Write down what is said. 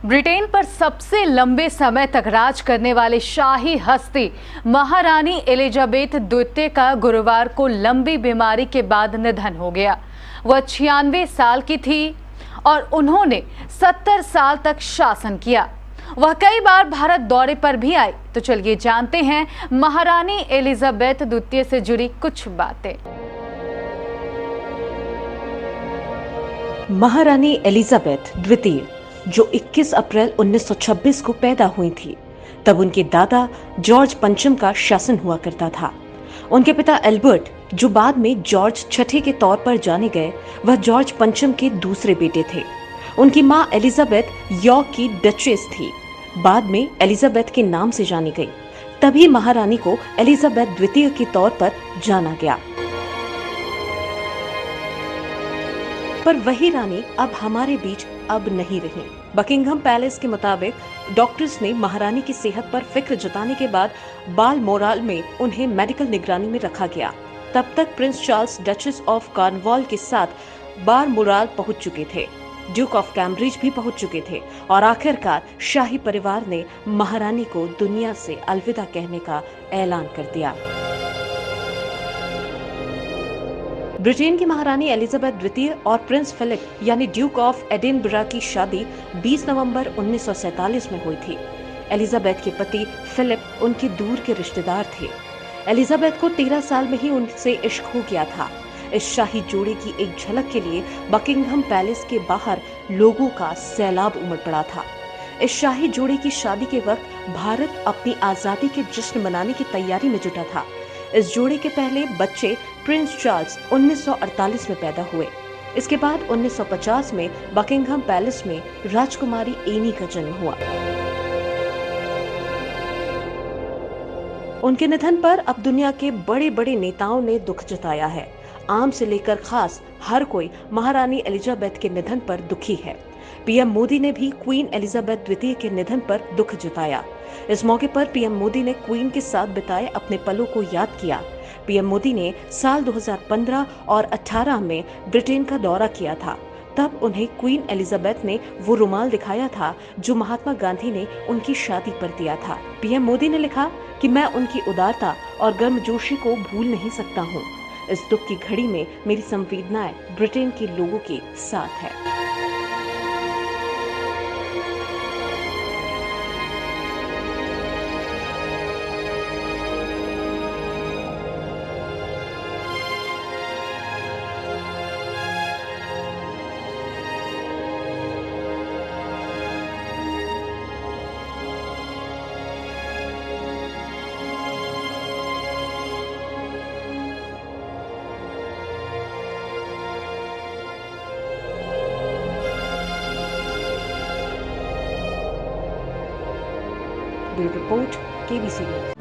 Britain पर सबसे लंबे समय तक राज करने वाली शाही हस्ती महारानी एलिजाबेथ द्वितीय का गुरुवार को लंबी बीमारी के बाद निधन हो गया। वह 96 साल की थी और उन्होंने 70 साल तक शासन किया। वह कई बार भारत दौरे पर भी आई। तो चलिए जानते हैं महारानी एलिजाबेथ द्वितीय से जुड़ी कुछ बातें। महारानी एलिजाबेथ द्वितीय जो 21 अप्रैल 1926 को पैदा हुई थी, तब उनके दादा जॉर्ज पंचम का शासन हुआ करता था। उनके पिता एल्बर्ट, जो बाद में जॉर्ज छठे के तौर पर जाने गए, वह जॉर्ज पंचम के दूसरे बेटे थे। उनकी मां एलिजाबेथ यॉर्क की डचेस थी, बाद में एलिजाबेथ के नाम से जानी गई। तभी महारानी को एलिजाबेथ द्वितीय के तौर पर जाना गया। पर वही रानी अब हमारे बीच अब नहीं रही। बकिंघम पैलेस के मुताबिक डॉक्टर्स ने महारानी की सेहत पर फिक्र जताने के बाद बालमोराल में उन्हें मेडिकल निगरानी में रखा गया। तब तक Prince Charles duchess of Cornwall के साथ बालमोराल पहुंच चुके थे, ड्यूक ऑफ कैम्ब्रिज भी पहुंच चुके थे और आखिरकार शाही परिवार ने महारानी को दुनिया से अलविदा कहने का ऐलान कर दिया। ब्रिटेन की महारानी एलिजाबेथ द्वितीय और प्रिंस फिलिप यानी ड्यूक ऑफ एडिनबरा की शादी 20 नवंबर 1947 में हुई थी। एलिजाबेथ के पति फिलिप उनके दूर के रिश्तेदार थे। एलिजाबेथ को 13 साल में ही उनसे इश्क हो गया था। इस शाही जोड़े की एक झलक के लिए बकिंघम पैलेस के बाहर लोगों का सैलाब उमड़ पड़ा था। इस शाही जोड़े की शादी के वक्त भारत अपनी आजादी के जश्न मनाने की तैयारी में जुटा था। इस जोड़े के पहले बच्चे प्रिंस चार्ल्स 1948 में पैदा हुए। इसके बाद 1950 में बकिंघम पैलेस में राजकुमारी एनी का जन्म हुआ। उनके निधन पर अब दुनिया के बड़े बड़े नेताओं ने दुख जताया है। आम से लेकर खास हर कोई महारानी एलिजाबेथ के निधन पर दुखी है। पीएम मोदी ने भी क्वीन एलिजाबेथ द्वितीय के निधन पर दुख जताया। इस मौके पर पीएम मोदी ने क्वीन के साथ बिताए अपने पलों को याद किया। पीएम मोदी ने साल 2015 और 18 में ब्रिटेन का दौरा किया था। तब उन्हें क्वीन एलिजाबेथ ने वो रुमाल दिखाया था जो महात्मा गांधी ने उनकी शादी पर दिया था। पीएम मोदी ने लिखा कि मैं उनकी उदारता और गर्मजोशी को भूल नहीं सकता हूँ। इस दुख की घड़ी में मेरी संवेदनाएं ब्रिटेन के लोगों के साथ है। Bureau report, KBC news.